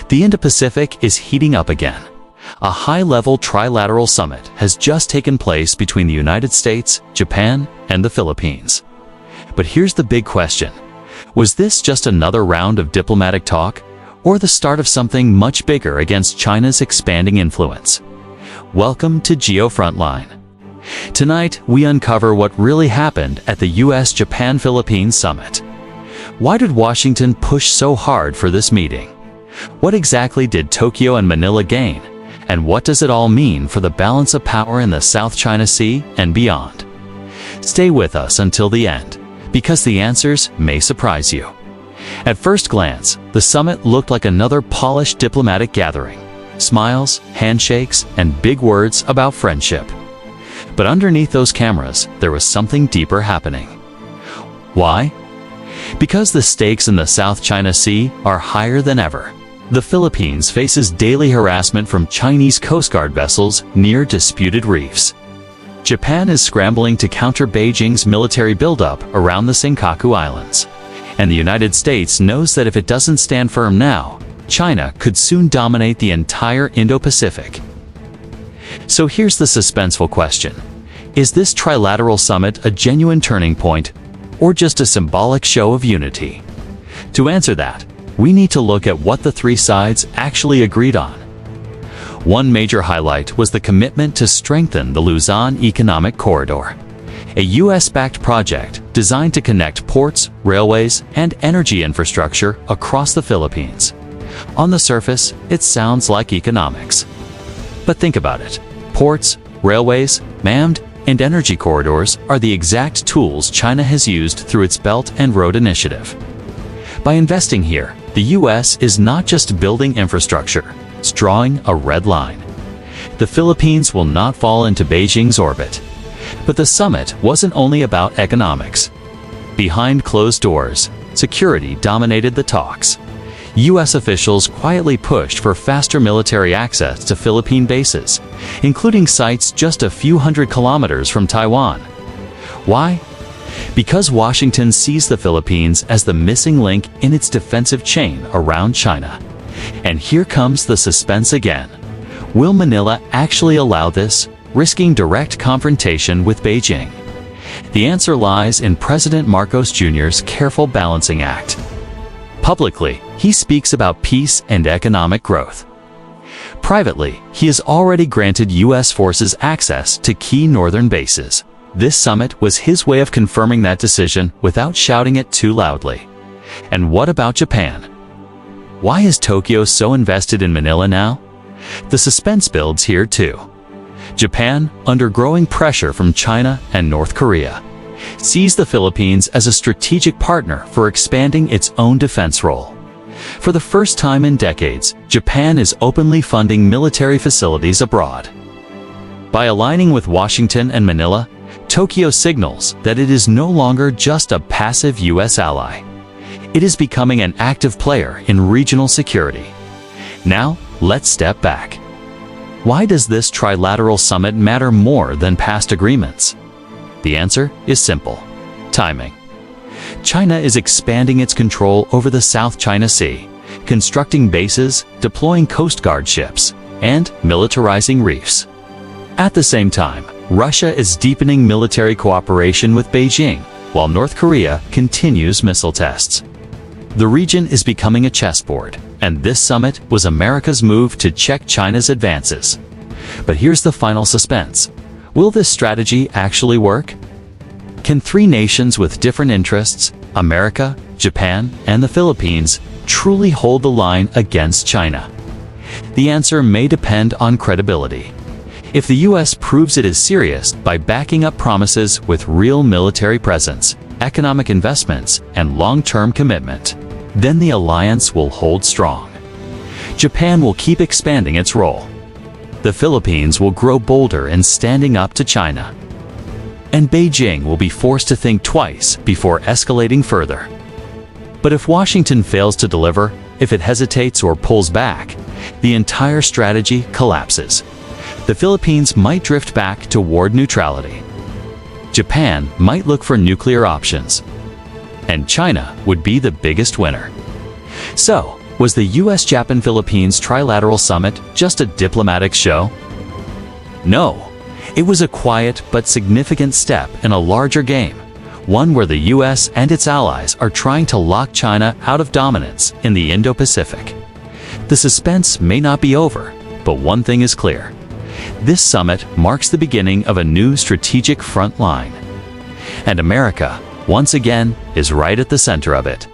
The Indo-Pacific is heating up again. A high-level trilateral summit has just taken place between the United States, Japan, and the Philippines. But here's the big question. Was this just another round of diplomatic talk, or the start of something much bigger against China's expanding influence? Welcome to Geo Frontline. Tonight, we uncover what really happened at the US-Japan-Philippines summit. Why did Washington push so hard for this meeting? What exactly did Tokyo and Manila gain? And what does it all mean for the balance of power in the South China Sea and beyond? Stay with us until the end, because the answers may surprise you. At first glance, the summit looked like another polished diplomatic gathering. Smiles, handshakes, and big words about friendship. But underneath those cameras, there was something deeper happening. Why? Because the stakes in the South China Sea are higher than ever. The Philippines faces daily harassment from Chinese Coast Guard vessels near disputed reefs. Japan is scrambling to counter Beijing's military buildup around the Senkaku Islands. And the United States knows that if it doesn't stand firm now, China could soon dominate the entire Indo-Pacific. So here's the suspenseful question. Is this trilateral summit a genuine turning point, or just a symbolic show of unity? To answer that, we need to look at what the three sides actually agreed on. One major highlight was the commitment to strengthen the Luzon Economic Corridor, a US-backed project designed to connect ports, railways, and energy infrastructure across the Philippines. On the surface, it sounds like economics. But think about it. Ports, railways, manned, and energy corridors are the exact tools China has used through its Belt and Road Initiative. By investing here, the US is not just building infrastructure, it's drawing a red line. The Philippines will not fall into Beijing's orbit. But the summit wasn't only about economics. Behind closed doors, security dominated the talks. US officials quietly pushed for faster military access to Philippine bases, including sites just a few hundred kilometers from Taiwan. Why? Because Washington sees the Philippines as the missing link in its defensive chain around China. And here comes the suspense again. Will Manila actually allow this, risking direct confrontation with Beijing? The answer lies in President Marcos Jr.'s careful balancing act. Publicly, he speaks about peace and economic growth. Privately, he has already granted US forces access to key northern bases. This summit was his way of confirming that decision without shouting it too loudly. And what about Japan? Why is Tokyo so invested in Manila now? The suspense builds here too. Japan, under growing pressure from China and North Korea, sees the Philippines as a strategic partner for expanding its own defense role. For the first time in decades, Japan is openly funding military facilities abroad. By aligning with Washington and Manila, Tokyo signals that it is no longer just a passive US ally. It is becoming an active player in regional security. Now, let's step back. Why does this trilateral summit matter more than past agreements? The answer is simple: timing. China is expanding its control over the South China Sea, constructing bases, deploying Coast Guard ships, and militarizing reefs. At the same time, Russia is deepening military cooperation with Beijing, while North Korea continues missile tests. The region is becoming a chessboard, and this summit was America's move to check China's advances. But here's the final suspense. Will this strategy actually work? Can three nations with different interests, America, Japan, and the Philippines, truly hold the line against China? The answer may depend on credibility. If the US proves it is serious by backing up promises with real military presence, economic investments, and long-term commitment, then the alliance will hold strong. Japan will keep expanding its role. The Philippines will grow bolder in standing up to China. And Beijing will be forced to think twice before escalating further. But if Washington fails to deliver, if it hesitates or pulls back, the entire strategy collapses. The Philippines might drift back toward neutrality. Japan might look for nuclear options. And China would be the biggest winner. So, Was the US-Japan-Philippines Trilateral Summit just a diplomatic show? No, it was a quiet but significant step in a larger game, one where the US and its allies are trying to lock China out of dominance in the Indo-Pacific. The suspense may not be over, but one thing is clear. This summit marks the beginning of a new strategic front line. And America, once again, is right at the center of it.